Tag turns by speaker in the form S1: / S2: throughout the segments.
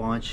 S1: 5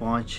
S1: 5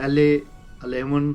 S1: LA11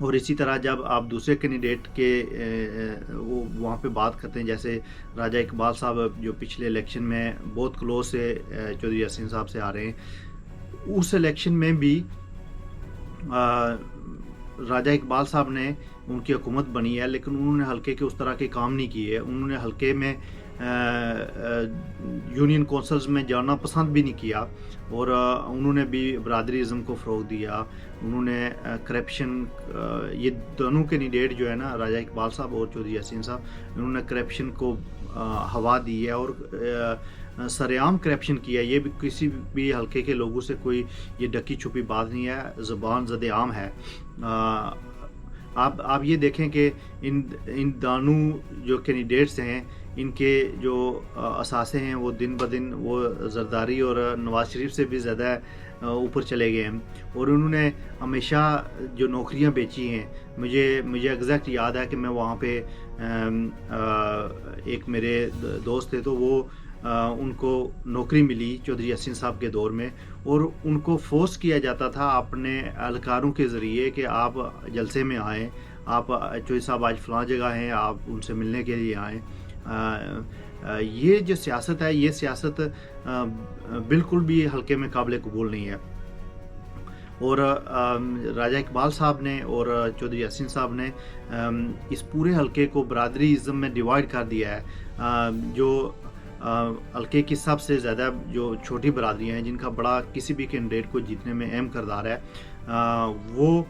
S1: اور اسی طرح جب آپ دوسرے کینڈیڈیٹ کے وہ وہاں پہ بات کرتے ہیں، جیسے راجہ اقبال صاحب جو پچھلے الیکشن میں بہت کلوز سے چودھری یاسین صاحب سے آ رہے ہیں، اس الیکشن میں بھی راجہ اقبال صاحب نے ان کی حکومت بنی ہے، لیکن انہوں نے حلقے کے اس طرح کے کام نہیں کیے. انہوں نے حلقے میں یونین کونسلز میں جانا پسند بھی نہیں کیا، اور انہوں نے بھی برادری ازم کو فروغ دیا. انہوں نے کرپشن، یہ دونوں کینڈیڈیٹ جو ہے نا، راجہ اقبال صاحب اور چودھری یاسین صاحب، انہوں نے کرپشن کو ہوا دی ہے اور سرعام کرپشن کیا. یہ بھی کسی بھی حلقے کے لوگوں سے کوئی یہ ڈکی چھپی بات نہیں ہے، زبان زد عام ہے. آپ یہ دیکھیں کہ ان دونوں جو کینڈیڈیٹس ہیں، ان کے جو اثاثے ہیں وہ دن بدن وہ زرداری اور نواز شریف سے بھی زیادہ اوپر چلے گئے ہیں. اور انہوں نے ہمیشہ جو نوکریاں بیچی ہیں، مجھے ایگزیکٹ یاد ہے کہ میں وہاں پہ ایک میرے دوست تھے، تو وہ ان کو نوکری ملی چودھری یاسین صاحب کے دور میں، اور ان کو فورس کیا جاتا تھا اپنے اہلکاروں کے ذریعے کہ آپ جلسے میں آئیں، آپ چودھری صاحب آج فلاں جگہ ہیں، آپ ان سے ملنے کے لیے آئیں. یہ جو سیاست ہے، یہ سیاست بالکل بھی حلقے میں قابل قبول نہیں ہے. اور راجہ اقبال صاحب نے اور چودھری یاسین صاحب نے اس پورے حلقے کو برادری ازم میں ڈیوائیڈ کر دیا ہے. جو حلقے کی سب سے زیادہ جو چھوٹی برادریاں ہیں، جن کا بڑا کسی بھی کینڈیڈیٹ کو جیتنے میں اہم کردار ہے، وہ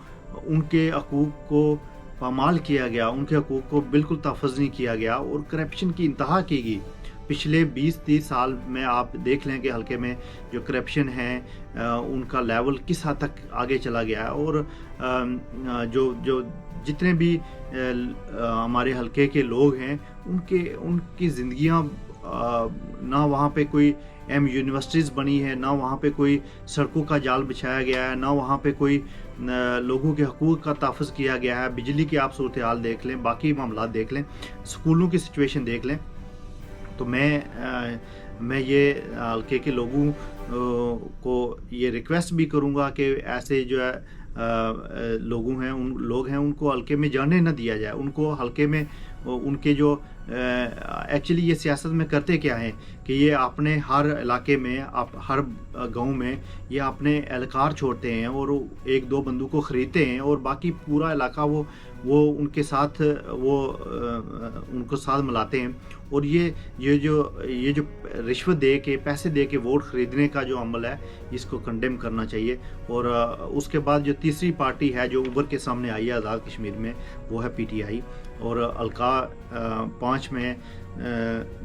S1: ان کے حقوق کو پامال کیا گیا، ان کے حقوق کو بالکل تحفظ نہیں کیا گیا، اور کرپشن کی انتہا کی گئی. پچھلے 20-30 سال میں آپ دیکھ لیں کہ حلقے میں جو کرپشن ہے ان کا لیول کس حد تک آگے چلا گیا ہے. اور جو جتنے بھی ہمارے حلقے کے لوگ ہیں، ان کی زندگیاں، نہ وہاں پہ کوئی یونیورسٹیز بنی ہے، نہ وہاں پہ کوئی سڑکوں کا جال بچھایا گیا ہے، نہ وہاں پہ کوئی لوگوں کے حقوق کا تحفظ کیا گیا ہے. بجلی کی آپ صورتحال دیکھ لیں، باقی معاملات دیکھ لیں، اسکولوں کی سچویشن دیکھ لیں. تو میں یہ حلقے کے لوگوں کو یہ ریکویسٹ بھی کروں گا کہ ایسے جو ہے لوگ ہیں ان کو حلقے میں جانے نہ دیا جائے. ان کو حلقے میں ان کے جو ایکچولی یہ سیاست میں کرتے کیا ہیں کہ یہ اپنے ہر علاقے میں، ہر گاؤں میں یہ اپنے اہلکار چھوڑتے ہیں اور ایک دو بندوں کو خریدتے ہیں، اور باقی پورا علاقہ وہ ان کے ساتھ ان کو ساتھ ملاتے ہیں. اور یہ جو رشوت دے کے، پیسے دے کے ووٹ خریدنے کا جو عمل ہے، اس کو کنڈیم کرنا چاہیے. اور اس کے بعد جو تیسری پارٹی ہے جو ابھر کے سامنے آئی ہے آزاد کشمیر میں، وہ ہے پی ٹی آئی. اور حلقہ 5 میں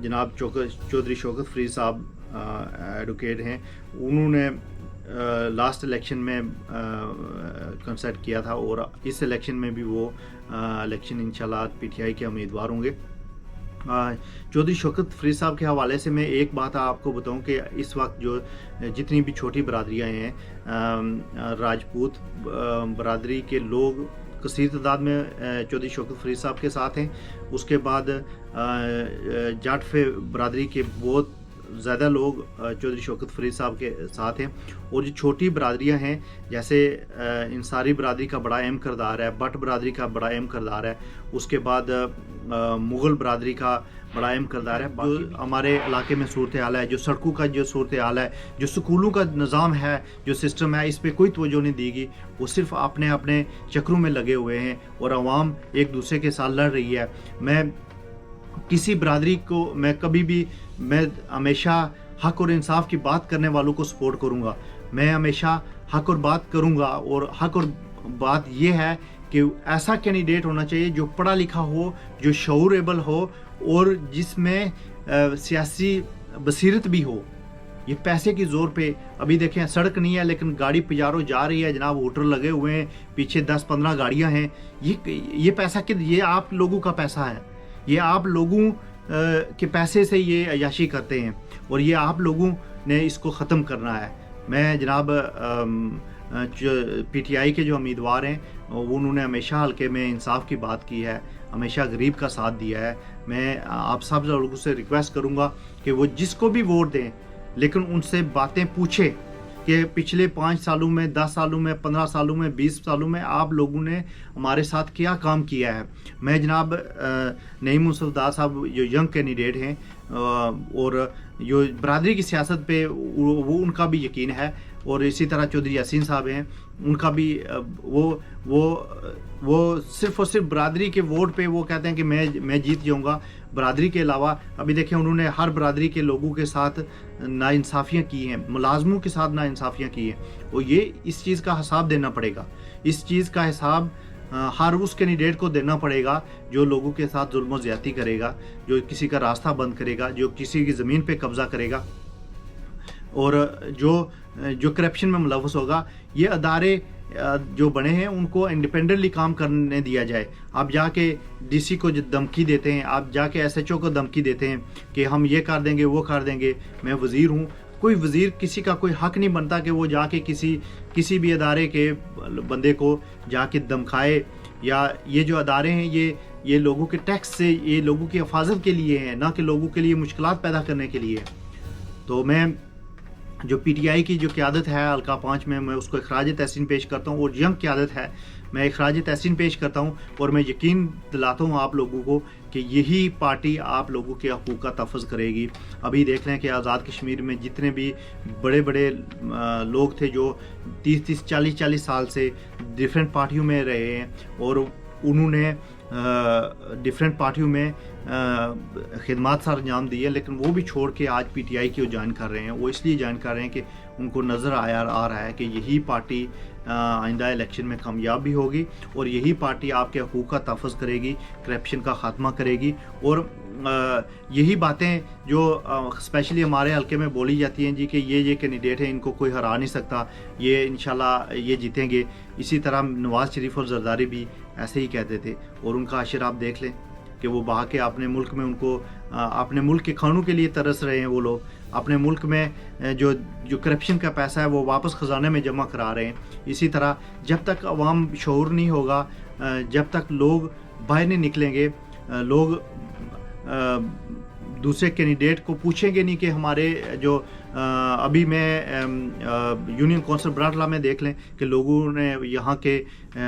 S1: جناب چودھری شوکت فرید صاحب ایڈوکیٹ ہیں، انہوں نے لاسٹ الیکشن میں کنسیڈ کیا تھا، اور اس الیکشن میں بھی وہ الیکشن انشاءاللہ پی ٹی آئی کے امیدوار ہوں گے. چودھری شوکت فرید صاحب کے حوالے سے میں ایک بات آپ کو بتاؤں کہ اس وقت جو جتنی بھی چھوٹی برادریاں ہیں، راجپوت برادری کے لوگ کثیر تعداد میں چودھری شوکت فرید صاحب کے ساتھ ہیں. اس کے بعد جاٹ برادری کے بہت زیادہ لوگ چودھری شوکت فرید صاحب کے ساتھ ہیں. اور جو چھوٹی برادریاں ہیں، جیسے انصاری برادری کا بڑا اہم کردار ہے، بٹ برادری کا بڑا اہم کردار ہے، اس کے بعد مغل برادری کا بڑا اہم کردار ہے. جو ہمارے علاقے میں صورتحال ہے، جو سڑکوں کا جو صورتحال ہے، جو سکولوں کا نظام ہے، جو سسٹم ہے، اس پہ کوئی توجہ نہیں دی گئی. وہ صرف اپنے چکروں میں لگے ہوئے ہیں، اور عوام ایک دوسرے کے ساتھ لڑ رہی ہے. میں کسی برادری کو میں ہمیشہ حق اور انصاف کی بات کرنے والوں کو سپورٹ کروں گا. میں ہمیشہ حق اور بات کروں گا، اور حق اور بات یہ ہے کہ ایسا کینڈیڈیٹ ہونا چاہیے جو پڑھا لکھا ہو، جو شعوریبل ہو، اور جس میں سیاسی بصیرت بھی ہو. یہ پیسے کی زور پہ، ابھی دیکھیں سڑک نہیں ہے لیکن گاڑی پجارو جا رہی ہے جناب، ہوٹل لگے ہوئے ہیں، پیچھے 10-15 گاڑیاں ہیں. یہ پیسہ یہ آپ لوگوں کا پیسہ ہے، یہ آپ لوگوں کے پیسے سے یہ عیاشی کرتے ہیں، اور یہ آپ لوگوں نے اس کو ختم کرنا ہے. میں جناب پی ٹی آئی کے جو امیدوار ہیں، انہوں نے ہمیشہ حلقے میں انصاف کی بات کی ہے، ہمیشہ غریب کا ساتھ دیا ہے. میں آپ سب لوگوں سے ریکویسٹ کروں گا کہ وہ جس کو بھی ووٹ دیں، لیکن ان سے باتیں پوچھیں کہ پچھلے 5 سالوں میں، 10 سالوں میں، 15 سالوں میں، 20 سالوں میں آپ لوگوں نے ہمارے ساتھ کیا کام کیا ہے۔ میں جناب نعیم الصفدار صاحب جو ینگ کینڈیڈیٹ ہیں اور جو برادری کی سیاست پہ وہ ان کا بھی یقین ہے، اور اسی طرح چودھری یاسین صاحب ہیں، ان کا بھی وہ صرف اور صرف برادری کے ووٹ پہ وہ کہتے ہیں کہ میں جیت جاؤں گا۔ برادری کے علاوہ ابھی دیکھیں انہوں نے ہر برادری کے لوگوں کے ساتھ ناانصافیاں کی ہیں، ملازموں کے ساتھ ناانصافیاں کی ہیں، اور یہ اس چیز کا حساب دینا پڑے گا۔ اس چیز کا حساب ہر اس کینڈیڈیٹ کو دینا پڑے گا جو لوگوں کے ساتھ ظلم و زیادتی کرے گا، جو کسی کا راستہ بند کرے گا، جو کسی کی زمین پہ قبضہ کرے گا، اور جو کرپشن میں ملوث ہوگا۔ یہ ادارے جو بنے ہیں ان کو انڈیپینڈنٹلی کام کرنے دیا جائے۔ آپ جا کے ڈی سی کو دھمکی دیتے ہیں، آپ جا کے ایس ایچ او کو دھمکی دیتے ہیں کہ ہم یہ کر دیں گے، وہ کر دیں گے، میں وزیر ہوں۔ کوئی وزیر کسی کا کوئی حق نہیں بنتا کہ وہ جا کے کسی بھی ادارے کے بندے کو جا کے دھمکائے، یا یہ جو ادارے ہیں یہ لوگوں کے ٹیکس سے، یہ لوگوں کی حفاظت کے لیے ہیں، نہ کہ لوگوں کے لیے مشکلات پیدا کرنے کے لیے۔ تو میں جو پی ٹی آئی کی جو قیادت ہے حلقہ 5 میں اس کو اخراج تحسین پیش کرتا ہوں، اور ینگ قیادت ہے، میں اخراج تحسین پیش کرتا ہوں، اور میں یقین دلاتا ہوں آپ لوگوں کو کہ یہی پارٹی آپ لوگوں کے حقوق کا تحفظ کرے گی۔ ابھی دیکھ لیں کہ آزاد کشمیر میں جتنے بھی بڑے بڑے لوگ تھے جو 30 40 سال سے ڈیفرنٹ پارٹیوں میں رہے ہیں، اور انہوں نے ڈیفرنٹ پارٹیوں میں خدمات سر انجام دی ہے، لیکن وہ بھی چھوڑ کے آج پی ٹی آئی کی جوائن کر رہے ہیں۔ وہ اس لیے جوائن کر رہے ہیں کہ ان کو نظر آ رہا ہے کہ یہی پارٹی آئندہ الیکشن میں کامیاب بھی ہوگی، اور یہی پارٹی آپ کے حقوق کا تحفظ کرے گی، کرپشن کا خاتمہ کرے گی، اور یہی باتیں جو اسپیشلی ہمارے حلقے میں بولی جاتی ہیں جی کہ یہ کینڈیڈیٹ ہیں، ان کو کوئی ہرا نہیں سکتا، یہ انشاءاللہ یہ جیتیں گے۔ اسی طرح نواز شریف اور زرداری بھی ایسے ہی کہتے تھے، اور ان کا عشر آپ دیکھ لیں کہ وہ بہا کے اپنے ملک میں ان کو اپنے ملک کے کھانوں کے لیے ترس رہے ہیں۔ وہ لوگ اپنے ملک میں جو کرپشن کا پیسہ ہے وہ واپس خزانے میں جمع کرا رہے ہیں۔ اسی طرح جب تک عوام شعور نہیں ہوگا، جب تک لوگ باہر نہیں نکلیں گے، لوگ دوسرے کینڈیڈیٹ کو پوچھیں گے نہیں کہ ہمارے جو ابھی میں یونین کونسل براٹلا میں دیکھ لیں کہ لوگوں نے، یہاں کے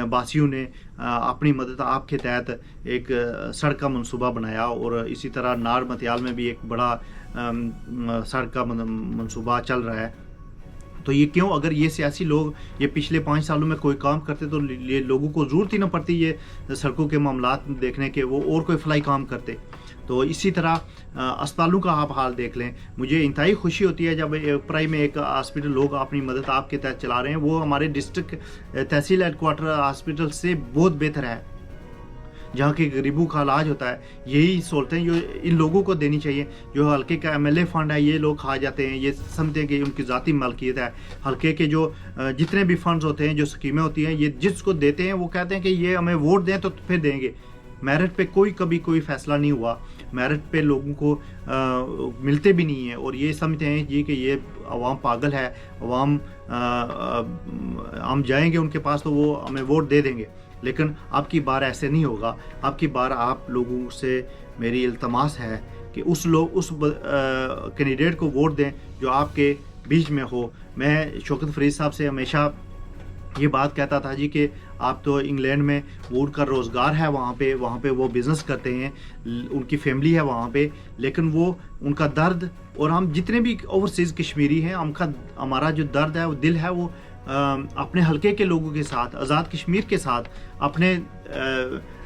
S1: باسیوں نے اپنی مدد آپ کے تحت ایک سڑک کا منصوبہ بنایا، اور اسی طرح نار متیال میں بھی ایک بڑا سڑک کا منصوبہ چل رہا ہے۔ تو یہ کیوں؟ اگر یہ سیاسی لوگ یہ پچھلے 5 سالوں میں کوئی کام کرتے تو یہ لوگوں کو ضرورت ہی نہ پڑتی یہ سڑکوں کے معاملات دیکھنے کے، وہ اور کوئی فلائی کام کرتے۔ تو اسی طرح اسپتالوں کا آپ حال دیکھ لیں۔ مجھے انتہائی خوشی ہوتی ہے جب پرائی میں ایک ہاسپٹل لوگ اپنی مدد آپ کے تحت چلا رہے ہیں، وہ ہمارے ڈسٹرکٹ تحصیل ہیڈ کوارٹر ہاسپٹل سے بہت بہتر ہے، جہاں کے غریبوں کا علاج ہوتا ہے۔ یہی سہولتیں جو ان لوگوں کو دینی چاہیے۔ جو حلقے کا ایم ایل اے فنڈ ہے یہ لوگ کھا جاتے ہیں، یہ سمجھتے ہیں کہ ان کی ذاتی ملکیت ہے۔ حلقے کے جو جتنے بھی فنڈز ہوتے ہیں، جو اسکیمیں ہوتی ہیں، یہ جس کو دیتے ہیں وہ کہتے ہیں کہ یہ ہمیں ووٹ دیں تو پھر دیں گے۔ میرٹ پہ کبھی کوئی فیصلہ نہیں ہوا، میرٹ پہ لوگوں کو ملتے بھی نہیں ہیں، اور یہ سمجھتے ہیں جی کہ یہ عوام پاگل ہے، عوام ہم جائیں گے ان کے پاس تو وہ ہمیں ووٹ دے دیں گے۔ لیکن اب کی بار ایسے نہیں ہوگا۔ اب کی بار آپ لوگوں سے میری التماس ہے کہ اس کینڈیڈیٹ کو ووٹ دیں جو آپ کے بیچ میں ہو۔ میں شوکت فرید صاحب سے ہمیشہ یہ بات کہتا تھا جی کہ آپ تو انگلینڈ میں، وہ ان کا روزگار ہے وہاں پہ وہ بزنس کرتے ہیں، ان کی فیملی ہے وہاں پہ، لیکن وہ ان کا درد، اور ہم جتنے بھی اوورسیز کشمیری ہیں، ہمارا جو درد ہے، وہ دل ہے، وہ اپنے حلقے کے لوگوں کے ساتھ، آزاد کشمیر کے ساتھ، اپنے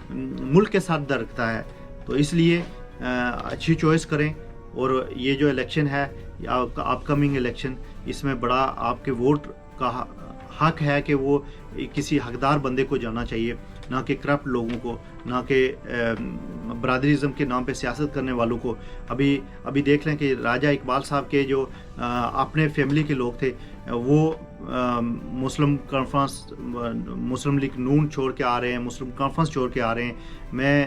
S1: ملک کے ساتھ درکتا ہے۔ تو اس لیے اچھی چوائس کریں، اور یہ جو الیکشن ہے، اپ کمنگ الیکشن، اس میں بڑا آپ کے ووٹ کا حق ہے کہ وہ کسی حقدار بندے کو جانا چاہیے، نہ کہ کرپٹ لوگوں کو، نہ کہ برادریزم کے نام پہ سیاست کرنے والوں کو۔ ابھی دیکھ لیں کہ راجہ اقبال صاحب کے جو اپنے فیملی کے لوگ تھے، وہ مسلم کانفرنس، مسلم لیگ نون چھوڑ کے آ رہے ہیں، مسلم کانفرنس چھوڑ کے آ رہے ہیں۔ میں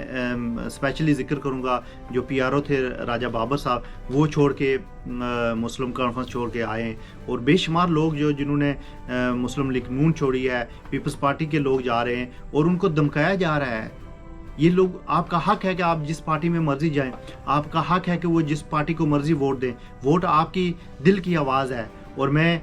S1: اسپیشلی ذکر کروں گا جو پی آر او تھے راجہ بابر صاحب، وہ چھوڑ کے مسلم کانفرنس چھوڑ کے آئے ہیں، اور بے شمار لوگ جنہوں نے مسلم لیگ نون چھوڑی ہے، پیپلز پارٹی کے لوگ جا رہے ہیں، اور ان کو دھمکایا جا رہا ہے۔ یہ لوگ، آپ کا حق ہے کہ آپ جس پارٹی میں مرضی جائیں، آپ کا حق ہے کہ وہ جس پارٹی کو مرضی ووٹ دیں، ووٹ آپ کی دل کی آواز ہے، اور میں